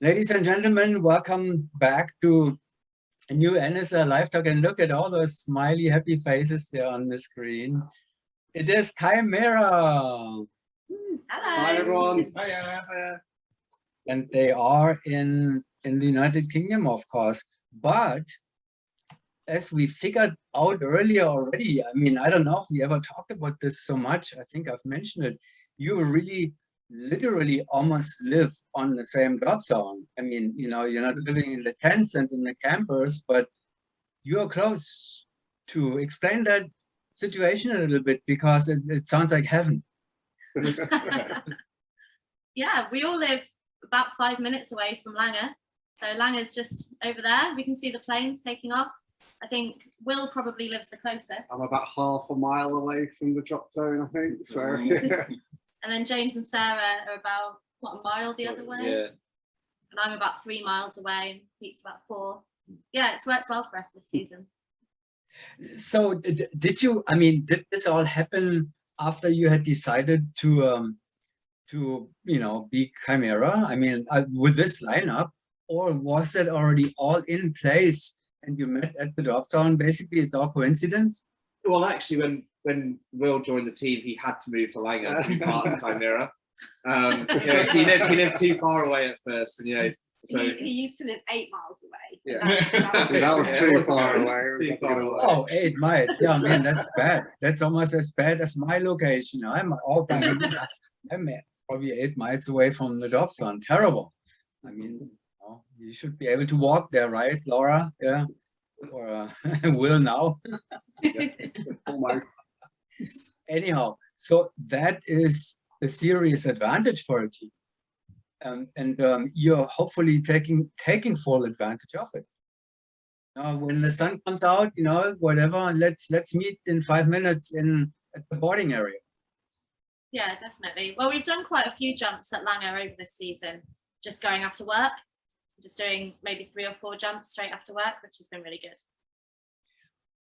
Ladies and gentlemen, welcome back to a new NSL Live Talk, and look at all those smiley, happy faces there on the screen. It is Chimera. Hello. Hi everyone. Hiya. And they are in the United Kingdom, of course. But as we figured out earlier already, I mean, I don't know if we ever talked about this so much. I think I've mentioned it. You really literally almost live on the same drop zone. I mean, you know, you're not living in the tents and in the campers, but you're close. To explain that situation a little bit, because it sounds like heaven. Yeah, we all live about 5 minutes away from Langer. So Langer's just over there. We can see the planes taking off. I think Will probably lives the closest. I'm about half a mile away from the drop zone, I think. So yeah. And then James and Sarah are about, what, a mile the other way? Yeah. And I'm about 3 miles away, and Pete's about 4. Yeah, it's worked well for us this season. So did you, I mean, did this all happen after you had decided to you know, be Chimera? I mean, with this lineup, or was it already all in place and you met at the drop zone? Basically, it's all coincidence? Well, actually, when Will joined the team, he had to move to Langer to be part of Chimera. He lived too far away at first, and so he used to live 8 miles away. Yeah. That was too far away. Too far away. Oh, 8 miles. Yeah, man, that's bad. That's almost as bad as my location. I'm probably 8 miles away from the drop zone. Terrible. I mean, you should be able to walk there, right, Laura? Yeah. Or Will now. Anyhow, so that is a serious advantage for a team. And you're hopefully taking full advantage of it. When the sun comes out, you know, whatever, let's meet in 5 minutes at the boarding area. Yeah, definitely. Well, we've done quite a few jumps at Langer over this season, just going after work, just doing maybe 3 or 4 jumps straight after work, which has been really good.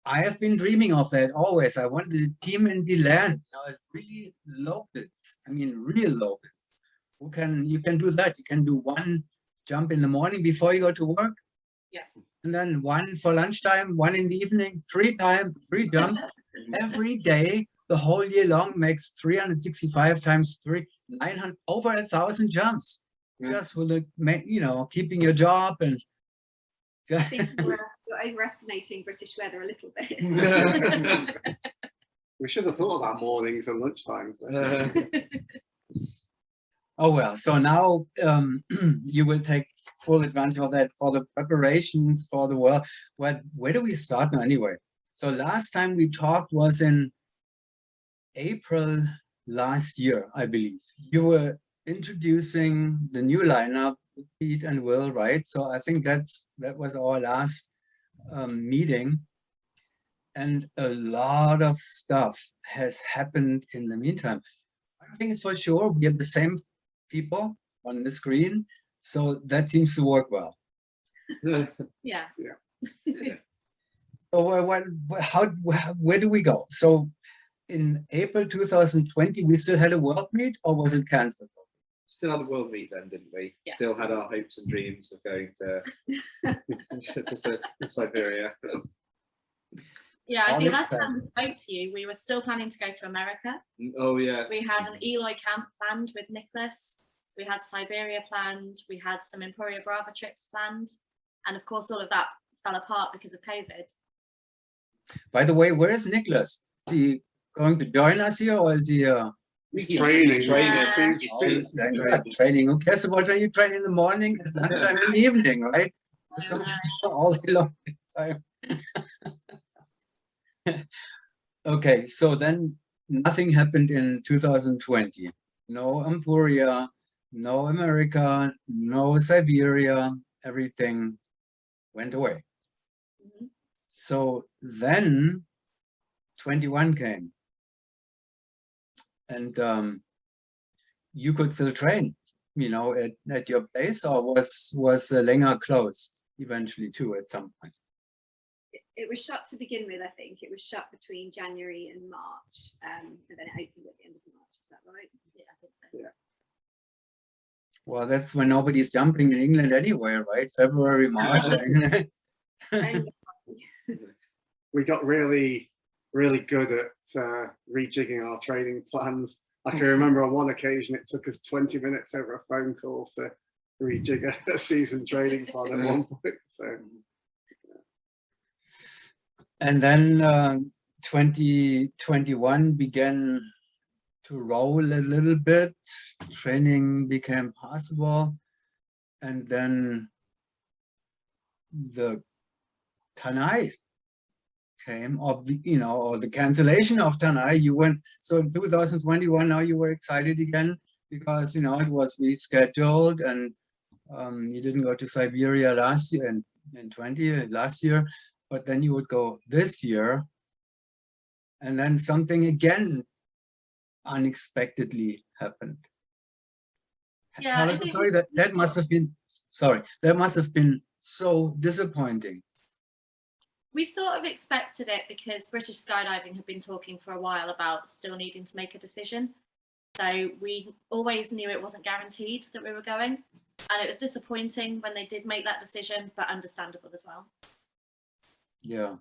I have been dreaming of that always. I wanted a team in the land, you know, really locals. I mean, real locals. You can do that. You can do 1 jump in the morning before you go to work. Yeah. And then 1 for lunchtime, 1 in the evening, 3 jumps every day. The whole year long makes 365 times 3, 900, over 1,000 jumps. Yeah. Just for the, you know, keeping your job and. I think you're overestimating British weather a little bit. We should have thought about mornings and lunchtimes. Oh well, so now you will take full advantage of that for the preparations for the world. Where do we start now anyway? So last time we talked was in April last year, I believe. You were introducing the new lineup, Pete and Will, right? So I think that was our last meeting. And a lot of stuff has happened in the meantime. I think it's for sure we have the same people on the screen, so that seems to work well. Yeah. So where do we go? So in April 2020, we still had a world meet, or was it cancelled? Still had a world meet then, didn't we? Yeah. Still had our hopes and dreams of going to Siberia. Yeah, I think last time we spoke to you, we were still planning to go to America. Oh yeah. We had an Eloy camp planned with Nicholas. We had Siberia planned. We had some Emporia Brava trips planned. And of course, all of that fell apart because of COVID. By the way, where is Nicholas? Is he going to join us here, or is he... He's training. Training. Who cares about when you train in the morning, at lunchtime, in the evening, right? So all day long time. Okay, so then nothing happened in 2020. No Emporia, no America, no Siberia. Everything went away. Mm-hmm. So then 21 came. And you could still train, you know, at your place, or was Langer closed eventually too at some point? It was shut to begin with, I think. It was shut between January and March, and then it opened at the end of March. Is that right? Yeah, I think so. Well, that's when nobody's jumping in England anyway, right? February, March. And We got really good at rejigging our training plans. I can remember on one occasion it took us 20 minutes over a phone call to rejig a season training plan at one point. So, And then 2021 began to roll a little bit. Training became possible, and then the Tanai came, or or the cancellation of Tanai. You went, so in 2021. Now you were excited again because it was rescheduled, and you didn't go to Siberia last year in last year, but then you would go this year, and then something again unexpectedly happened. Yeah, Tell I us a think- story that must have been so disappointing. We sort of expected it because British Skydiving had been talking for a while about still needing to make a decision. So we always knew it wasn't guaranteed that we were going. And it was disappointing when they did make that decision, but understandable as well. Yeah.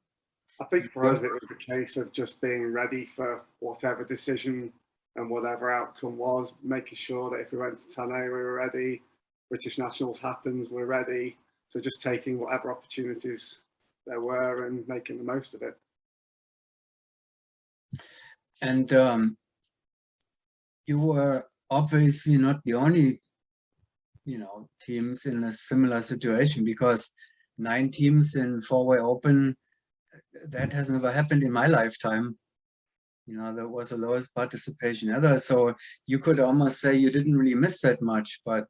I think for us it was a case of just being ready for whatever decision and whatever outcome was, making sure that if we went to Tanay, we were ready. British Nationals happens, we're ready. So just taking whatever opportunities there were and making the most of it. And you were obviously not the only, teams in a similar situation, because 9 teams in 4-way open, that has never happened in my lifetime. There was the lowest participation ever. So you could almost say you didn't really miss that much, but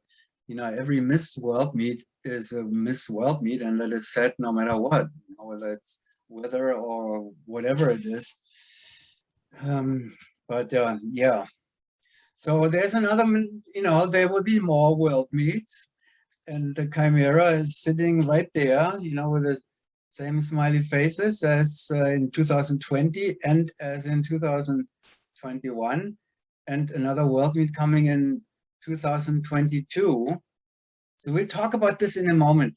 every missed world meet is a missed world meet, and that is said no matter what, whether it's weather or whatever it is. Yeah. So there's another, there will be more world meets, and the Chimera is sitting right there, with the same smiley faces as in 2020 and as in 2021, and another world meet coming in 2022. So we'll talk about this in a moment,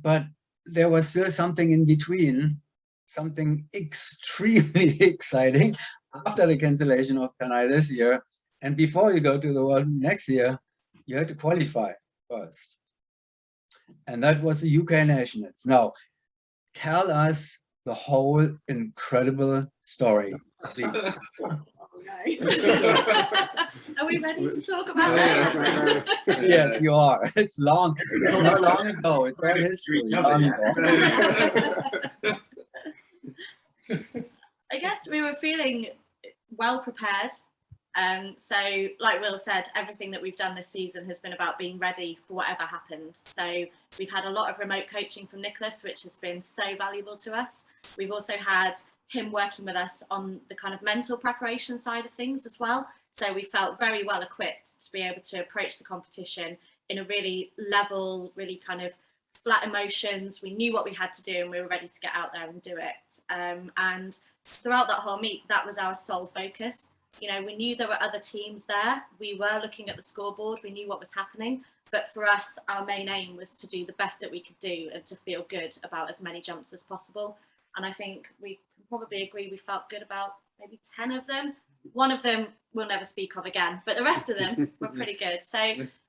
but there was still something in between, something extremely exciting after the cancellation of Tanai this year. And before you go to the world next year, you had to qualify first. And that was the UK Nationals. Now, tell us the whole incredible story, please. oh no. Are we ready to talk about this? Yes, you are. It's long, not long ago. It's all history. Long ago. I guess we were feeling well prepared. So like Will said, everything that we've done this season has been about being ready for whatever happened. So we've had a lot of remote coaching from Nicholas, which has been so valuable to us. We've also had him working with us on the kind of mental preparation side of things as well. So we felt very well equipped to be able to approach the competition in a really level, really kind of flat emotions. We knew what we had to do and we were ready to get out there and do it. And throughout that whole meet, that was our sole focus. We knew there were other teams there. We were looking at the scoreboard. We knew what was happening. But for us, our main aim was to do the best that we could do and to feel good about as many jumps as possible. And I think we can probably agree we felt good about maybe 10 of them. One of them we'll never speak of again, but the rest of them were pretty good. So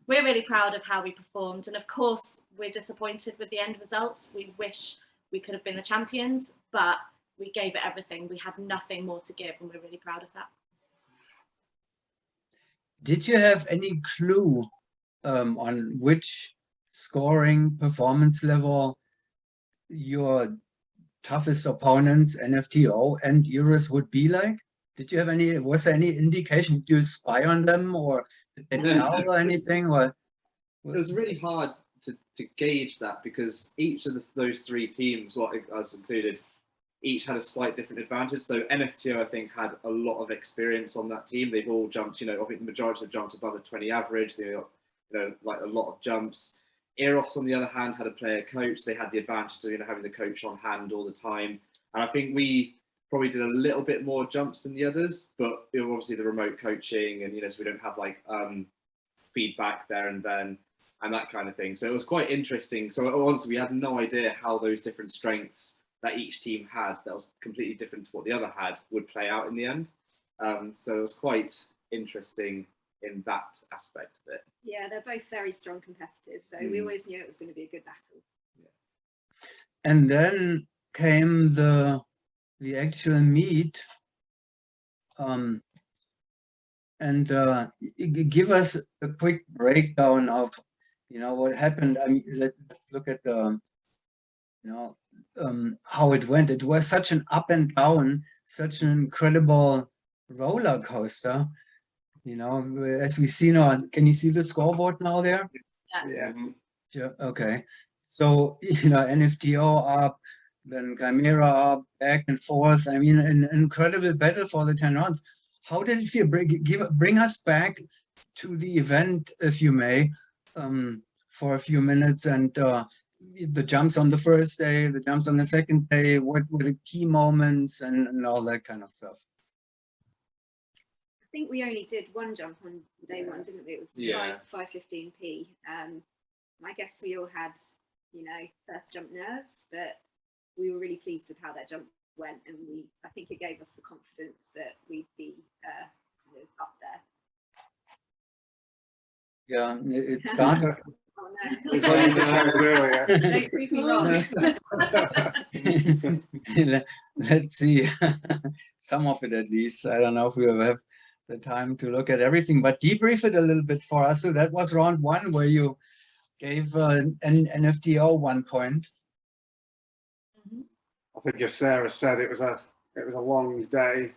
we're really proud of how we performed. And of course, we're disappointed with the end results. We wish we could have been the champions, but we gave it everything. We had nothing more to give, and we're really proud of that. Did you have any clue on which scoring performance level your toughest opponents, NFTO and Euros, would be like? Did you have was there any indication? Did you spy on them, or did they tell or anything? Or It was really hard to gauge that, because each of those 3 teams, what I was included, each had a slight different advantage. So NFTO, I think, had a lot of experience on that team. They've all jumped, I think the majority have jumped above a 20 average. They got, like a lot of jumps. Eros, on the other hand, had a player coach. They had the advantage of having the coach on hand all the time. And I think we probably did a little bit more jumps than the others, but obviously the remote coaching and, so we don't have like feedback there and then, and that kind of thing. So it was quite interesting. So honestly, we had no idea how those different strengths that each team had, that was completely different to what the other had, would play out in the end. So it was quite interesting in that aspect of it. Yeah, they're both very strong competitors, so we always knew it was going to be a good battle. And then came the actual meet. Give us a quick breakdown of, what happened. I mean, let's look at the, how it went. It was such an up and down, such an incredible roller coaster. As we see now. Can you see the scoreboard now there? Yeah. Yeah. Okay. So NFTO up, then Chimera up, back and forth. I mean, an incredible battle for the 10 rounds. How did it feel? Bring us back to the event, if you may, for a few minutes, and the jumps on the first day, the jumps on the second day. What were the key moments and all that kind of stuff? I think we only did one jump on day one, didn't we? It was 5:15p. I guess we all had, first jump nerves, but we were really pleased with how that jump went, and I think it gave us the confidence that we'd be kind of up there. Yeah, it started. Oh no! Don't prove me wrong. Let's see. Some of it at least. I don't know if we will have the time to look at everything, but debrief it a little bit for us. So that was round one where you gave an NFTO 1 point. I think, as Sarah said, it was a long day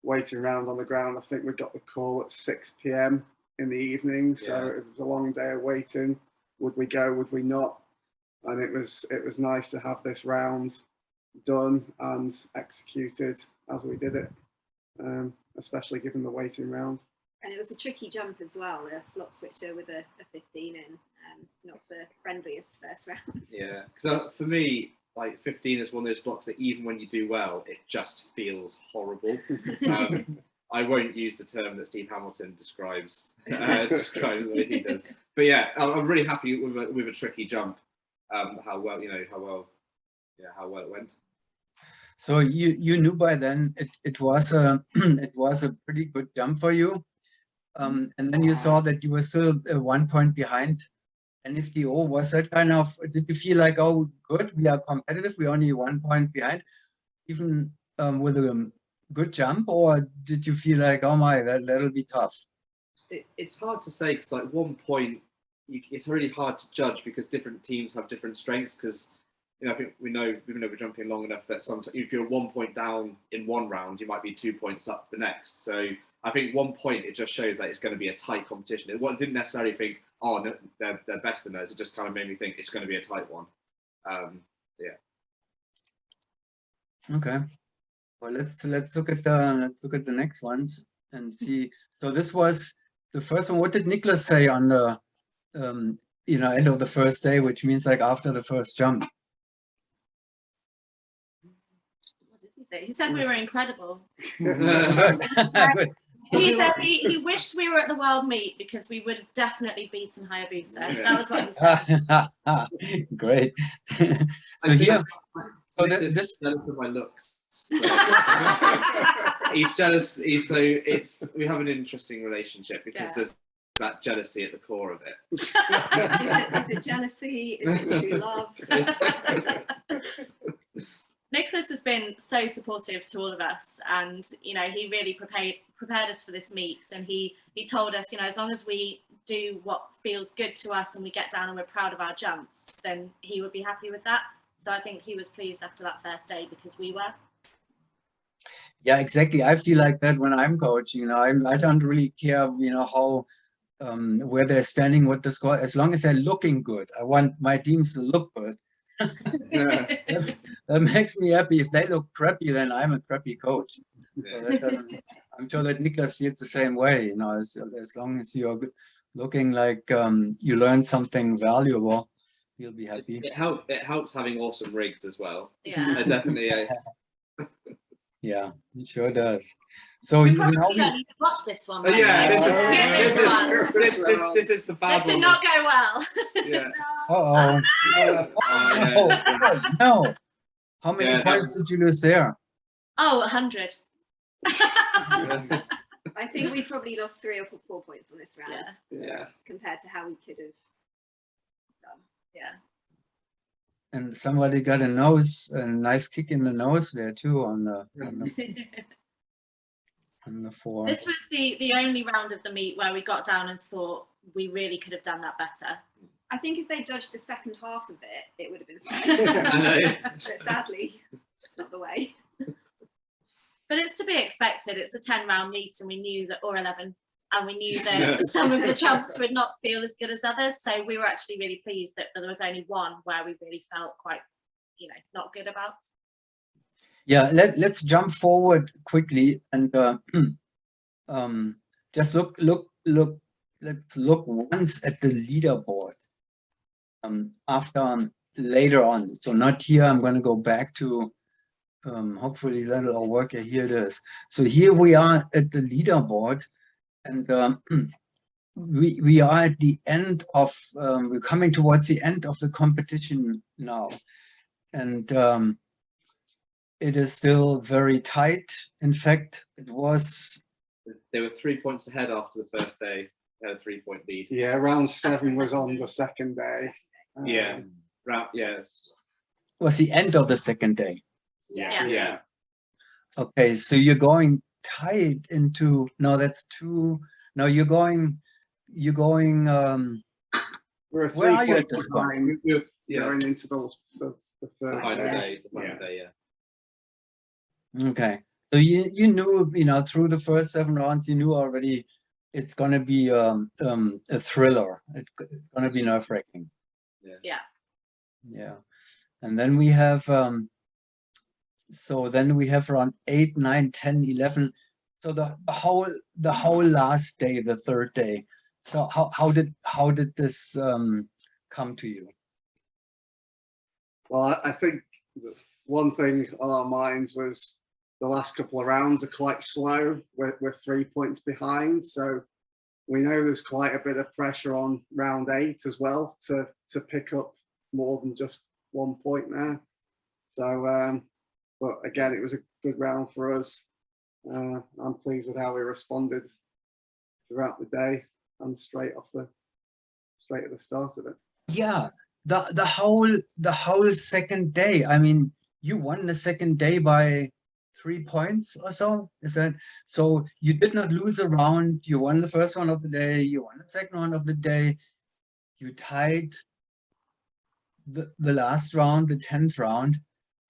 waiting around on the ground. I think we got the call at 6 p.m. in the evening, so it was a long day of waiting. Would we go? Would we not? And it was nice to have this round done and executed as we did it, especially given the waiting round. And it was a tricky jump as well, a slot switcher with a 15 in, not the friendliest first round. Yeah, because for me, like 15 is one of those blocks that even when you do well, it just feels horrible. I won't use the term that Steve Hamilton describes the way he does. But yeah, I'm really happy with a tricky jump. How well it went. So you knew by then it was a it was a pretty good jump for you, and then you saw that you were still 1 point behind NFTO. Was that kind of, did you feel like, oh good, we are competitive, we're only 1 point behind, even with a good jump, or did you feel like, oh my, that'll be tough? It's hard to say, because like 1 point, it's really hard to judge because different teams have different strengths. Because I think we've been jumping long enough that sometimes if you're 1 point down in one round, you might be 2 points up the next. So I think 1 point, it just shows that it's going to be a tight competition. It didn't necessarily think, oh no, they're better than us. It just kind of made me think it's going to be a tight one. Yeah. Okay. Well, let's look at the next ones and see. So this was the first one. What did Niklas say on the end of the first day, which means like after the first jump? What did he say? He said we were incredible. Good. He said he wished we were at the World Meet because we would have definitely beaten Hayabusa. Yeah. That was what he said. Great. So here, so this jealous of my looks. So. He's jealous. We have an interesting relationship because there's that jealousy at the core of it. Is it jealousy? Is it true love? Nicholas has been so supportive to all of us, and he really prepared us for this meet, and he told us, as long as we do what feels good to us and we get down and we're proud of our jumps, then he would be happy with that. So I think he was pleased after that first day because we were. Yeah, exactly. I feel like that when I'm coaching. I don't really care, how where they're standing, what the score. As long as they're looking good, I want my teams to look good. That makes me happy. If they look crappy, then I'm a crappy coach. So that doesn't. I'm sure that Niklas feels the same way. As long as you're looking like you learned something valuable, you'll be happy. It helps having awesome rigs as well. Yeah. Definitely. Yeah, it sure does. So We you probably know, don't need to watch this one. Oh, yeah, right? this is Skip this one. this is the bad This did one. not go well. Yeah. uh-oh. Yeah. Oh, no. How many Yeah, points did you lose there? Oh, 100. Yeah. I think we probably lost 3 or 4 points on this round Yeah. compared to how we could have done. Yeah. And somebody got a nice kick in the nose there too on the four. This was the only round of the meet where we got down and thought we really could have done that better. I think if they judged the second half of it, it would have been fine. I know. But sadly, it's not the way. But it's to be expected. It's a 10-round meet, and we knew that, or 11, and we knew that some of the jumps would not feel as good as others. So we were actually really pleased that there was only one where we really felt quite, not good about. Yeah, let's jump forward quickly and just look. Let's look once at the leaderboard. After later on, so not here. I'm going to go back to. Hopefully that'll all work. Here it is. So here we are at the leaderboard, and we are at the end of. We're coming towards the end of the competition now, and it is still very tight. In fact, it was. They were 3 points ahead after the first day. They had a 3-point lead. Yeah, round 7 was on the second day. Yeah. Yes. Was the end of the second day. Yeah. Okay, so you're going tight into. No, that's two. No, you're going. We're Where are you 3 at this points point? behind Yeah. going into the third Final day. day. Okay, so you knew through the first 7 rounds you knew already it's gonna be a thriller. It's gonna be nerve-wracking. Yeah, and then we have around 8, 9, 10, 11. So the whole last day, the third day. So how did this come to you? Well, I think one thing on our minds was the last couple of rounds are quite slow. We're 3 points behind, so we know there's quite a bit of pressure on round 8 as well to pick up more than just 1 point there. So, but again, it was a good round for us. I'm pleased with how we responded throughout the day and straight at the start of it. Yeah, the whole second day. I mean, you won the second day by 3 points or so. Is that so? You did not lose a round. You won the first one of the day. You won the second one of the day. You tied the last round, the 10th round.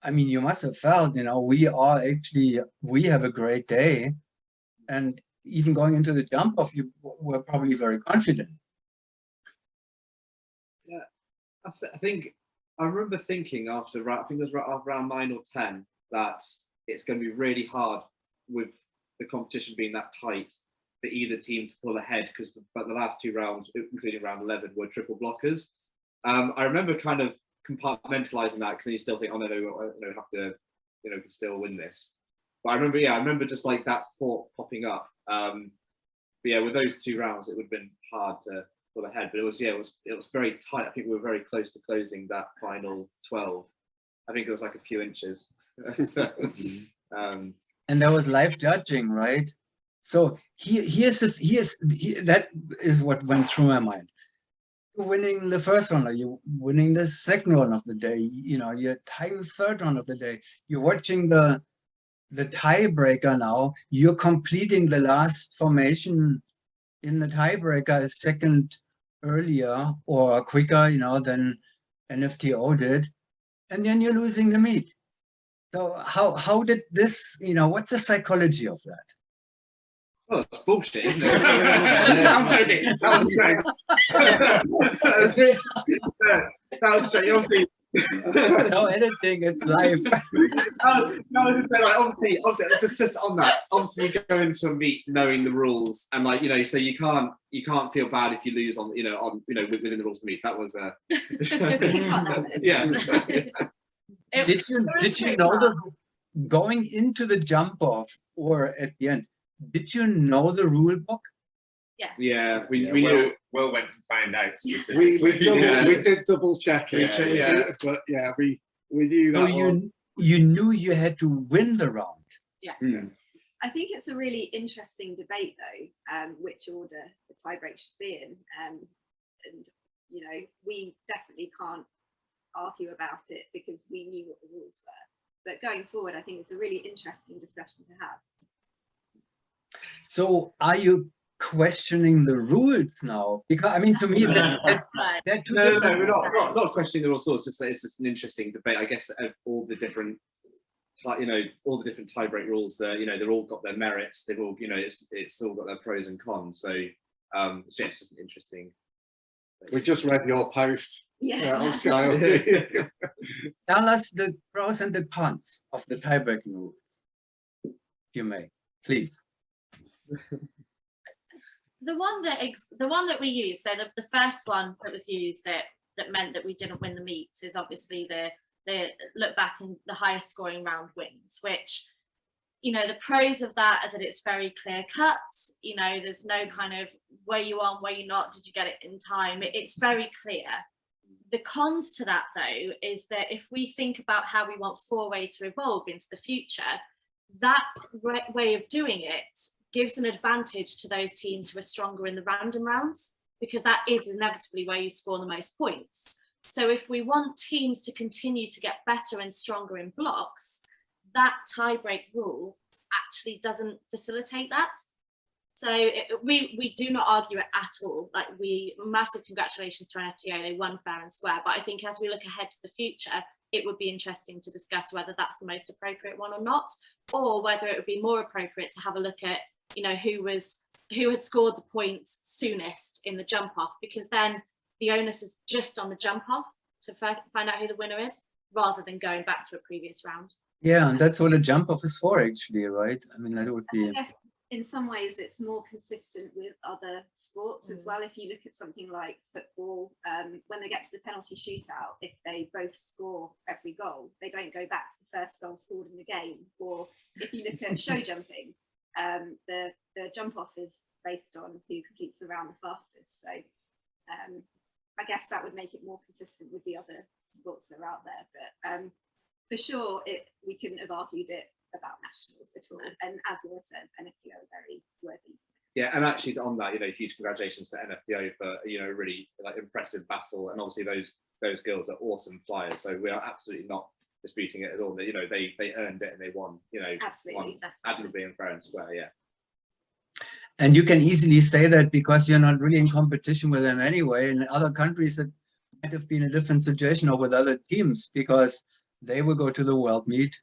I mean, you must have felt, we have a great day, and even going into the jump off, you were probably very confident. Yeah, I think I remember thinking after I think it was around 9 or 10 that it's going to be really hard with the competition being that tight for either team to pull ahead, because the last 2 rounds, including round 11, were triple blockers. I remember kind of compartmentalizing that, because you still think, oh no, have to, can still win this. But I remember just like that thought popping up. But yeah, with those 2 rounds, it would have been hard to pull ahead. But it was very tight. I think we were very close to closing that final 12. I think it was like a few inches. And there was live judging, right? So that is what went through my mind. You're winning the first one, or you're winning the second one of the day. You're tying the third one of the day. You're watching the tiebreaker now. You're completing the last formation in the tiebreaker a second earlier or quicker, than NFTO did, and then you're losing the meet. So how did this? What's the psychology of that? Well, it's bullshit, isn't it? I'm joking. That was great. That was straight. Obviously, no editing. It's live. Obviously, just on that. Obviously, you go into a meet knowing the rules, and so you can't feel bad if you lose on within the rules of the meet. That was You can't have it. yeah. Did you know going into the jump off or at the end, did you know the rule book? Yeah, we Yeah, knew. Will went to find out specifically. We Yeah. did double check it, Yeah. but yeah, we knew So that one. you knew you had to win the round. I think it's a really interesting debate, though, which order the tiebreak should be in. And, you know, we definitely can't argue about it because we knew what the rules were. But going forward, I think it's a really interesting discussion to have. So are you questioning the rules now? Because I mean, to me, they're two No, different. we're not questioning the all sorts. It's just an interesting debate. I guess all the different, all the different tiebreak rules. They've all got their merits. They've all, it's all got their pros and cons. So it's just an interesting. We just read your post. Yeah. On Sky. Tell us the pros and the cons of the tiebreaking rules. You may, please. The one that we use, so the first one that was used that meant that we didn't win the meet is obviously the look back and the highest scoring round wins, which, the pros of that are that it's very clear cut. There's no kind of where you are, where you're not, did you get it in time? It's very clear. The cons to that, though, is that if we think about how we want 4-way to evolve into the future, that way of doing it gives an advantage to those teams who are stronger in the random rounds, because that is inevitably where you score the most points. So if we want teams to continue to get better and stronger in blocks, that tiebreak rule actually doesn't facilitate that. So we do not argue it at all. Like, massive congratulations to NFTO, they won fair and square. But I think as we look ahead to the future, it would be interesting to discuss whether that's the most appropriate one or not, or whether it would be more appropriate to have a look at, who had scored the points soonest in the jump off, because then the onus is just on the jump off to find out who the winner is, rather than going back to a previous round. Yeah, and that's what a jump off is for, actually, right? I mean, that would be. I guess in some ways it's more consistent with other sports as well. If you look at something like football, when they get to the penalty shootout, if they both score every goal, they don't go back to the first goal scored in the game. Or if you look at show jumping, the jump off is based on who completes the round the fastest. So I guess that would make it more consistent with the other sports that are out there. But for sure, we couldn't have argued it about nationals at all. And as Laura said, NFTO are very worthy. Yeah, and actually on that, huge congratulations to NFTO for a really impressive battle, and obviously those girls are awesome flyers. So we are absolutely not disputing it at all. That they earned it and they won. Absolutely, won admirably and fair and square. Yeah. And you can easily say that because you're not really in competition with them anyway. In other countries, it might have been a different situation, or with other teams, because they will go to the world meet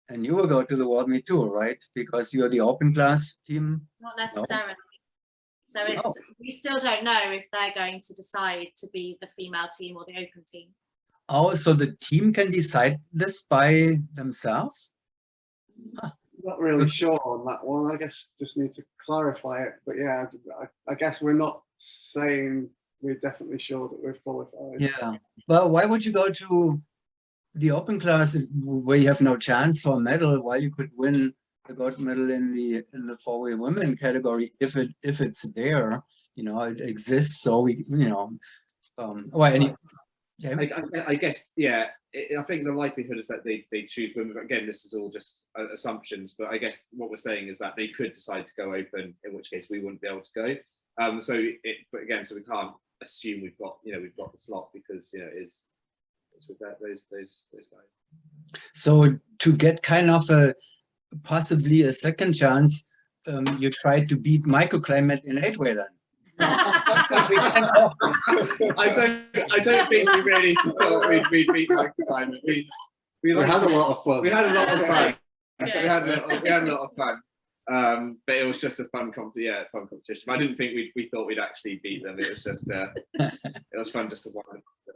and you will go to the world meet too, right? Because you're the open class team. Not necessarily. No. So we still don't know if they're going to decide to be the female team or the open team. Oh, so the team can decide this by themselves? Huh. Not really sure on that one. I guess just need to clarify it. But yeah, I guess we're not saying we're definitely sure that we've qualified. Yeah. Well, why would you go to the open class where you have no chance for a medal, while you could win a gold medal in the 4-way women category if it's there, it exists. So we, I guess, yeah, I think the likelihood is that they choose women. Again, this is all just assumptions, but I guess what we're saying is that they could decide to go open, in which case we wouldn't be able to go. So we can't assume we've got the slot, because it's with those guys. So to get kind of possibly a second chance, you tried to beat microclimate in 8-way then. I don't think we really thought we'd beat microclimate. We had a lot of fun. We had a lot of fun. We had a lot of fun. But it was just a fun competition. I didn't think we thought we'd actually beat them. It was just it was fun just to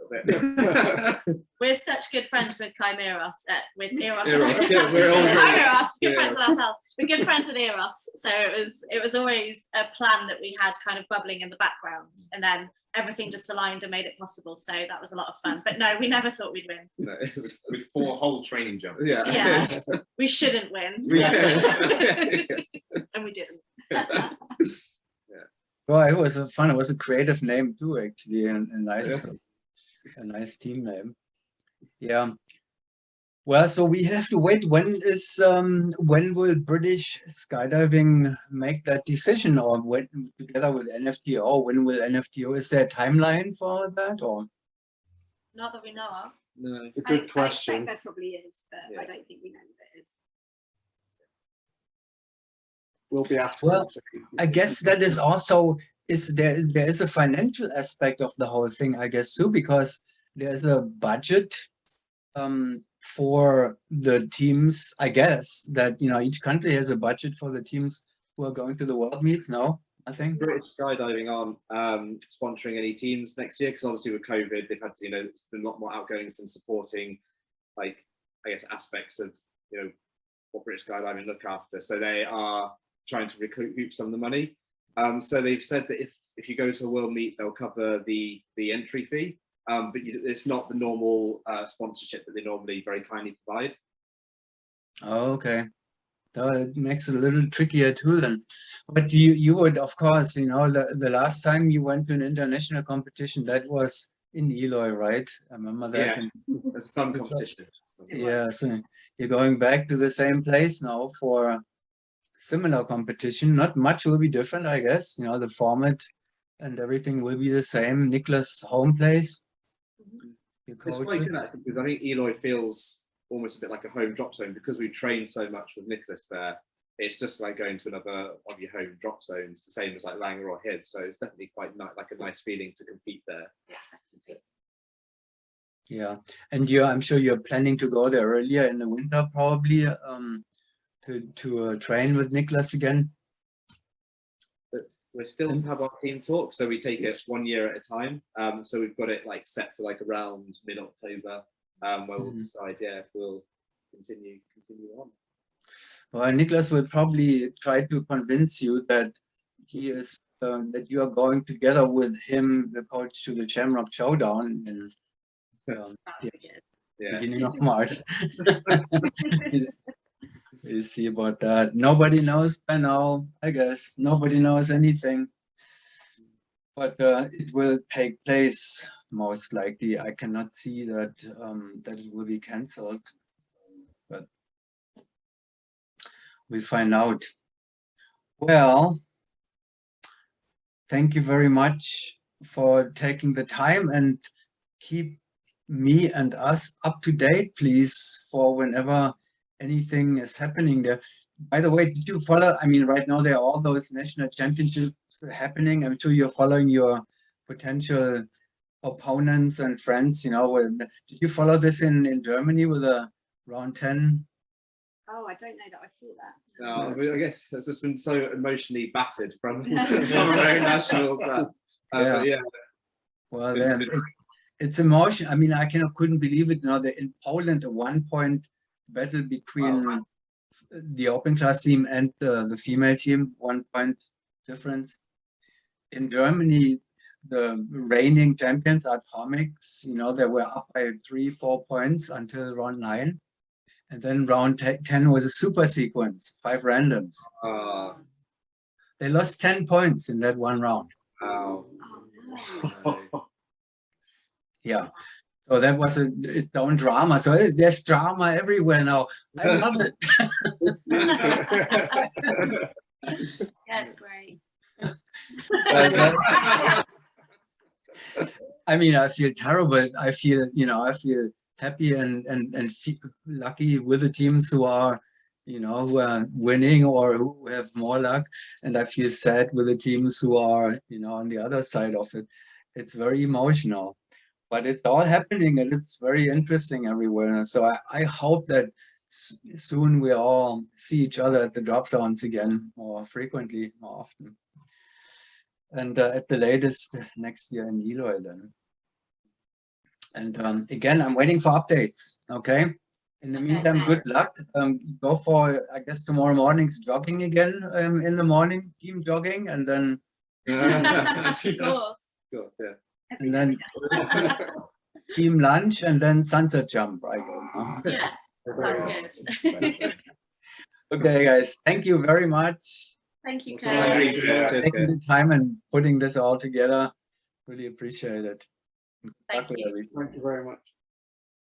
little bit. We're such good friends with Chimera, with Eros. Eros, yeah, we're all Chimeras, good yeah. friends with ourselves. We're good friends with Eros, so it was always a plan that we had kind of bubbling in the background, and then everything just aligned and made it possible. So that was a lot of fun. But no, we never thought we'd win. No, With 4 whole training jumps. yeah. Yes, we shouldn't win, Yeah. and we didn't. Well, it was fun. It was a creative name too, actually, and a nice team name. Yeah. Well, so we have to wait. When will British skydiving make that decision, or when together with NFTO? When will NFTO? Is there a timeline for that, or? Not that we know of. No. It's a I good expect question. there probably is, but Yeah. I don't think we know that it is. We'll be asking. Well, I guess that is also there is a financial aspect of the whole thing, I guess too, because there's a budget for the teams. I guess that each country has a budget for the teams who are going to the world meets. No, I think. British skydiving aren't sponsoring any teams next year because obviously with COVID they've had to, it's been a lot more outgoings and supporting, like, I guess, aspects of what British skydiving look after. So they are trying to recoup some of the money. So they've said that if you go to a world meet, they'll cover the entry fee, but it's not the normal sponsorship that they normally very kindly provide. Oh, okay. So it makes it a little trickier too then. But you would, of course, the last time you went to an international competition, that was in Eloy, right? I remember that. Yeah, it's a fun competition. Yeah, so you're going back to the same place now for similar competition. Not much will be different, I guess. The format and everything will be the same. Nicholas' home place. Your It's quite coaches. good actually, because I think Eloy feels almost a bit like a home drop zone because we trained so much with Nicholas there. It's just like going to another of your home drop zones, the same as like Langer or Hib. So it's definitely quite like a nice feeling to compete there. Yeah, and I'm sure you're planning to go there earlier in the winter, probably, to train with Nicholas again. But we're still to have our team talk, so we take it 1 year at a time. So we've got it like set for like around mid-October, where we'll decide, if we'll continue on. Well, Nicholas will probably try to convince you that he is that you are going together with him, the coach, to the Shamrock Showdown in beginning of March. We'll see about that. Nobody knows by now, I guess. Nobody knows anything. But it will take place most likely. I cannot see that that it will be cancelled. But we'll find out. Well, thank you very much for taking the time, and keep me and us up to date, please, for whenever anything is happening there. By the way, did you follow? I mean, right now there are all those national championships happening. I'm sure you're following your potential opponents and friends. Did you follow this in Germany with a round 10? Oh, I don't know that I saw that. I guess it's just been so emotionally battered from our own nationals that. Yeah. Well, it's emotion. I mean, I couldn't believe it. That in Poland, a 1-point battle between the open class team and the female team, 1 point difference. In Germany, the reigning champions Atomics, they were up by 3-4 points until round 9. And then round 10 was a super sequence, 5 randoms. They lost 10 points in that one round. Wow. Oh, no. Yeah. So that was its own drama. So there's drama everywhere now. I love it. Yeah, it's great. I mean, I feel terrible. I feel happy and lucky with the teams who are, who are winning or who have more luck. And I feel sad with the teams who are, on the other side of it. It's very emotional. But it's all happening and it's very interesting everywhere. So I hope that soon we all see each other at the drop zones again more frequently, more often. And at the latest next year in Eloy then. And again, I'm waiting for updates. Okay. In the meantime, good luck. Go for, I guess, tomorrow morning's jogging again in the morning, team jogging, and then Of course. Cool, yeah. Every and day. then team lunch, and then sunset jump, I guess. Huh? Yeah, sounds good. Okay, guys, thank you very much Thank you, Awesome. Claire. Thank you. Cheers, taking Kate. the time and putting this all together. Really appreciate it. Good luck Thank with you. everything. Thank you very much.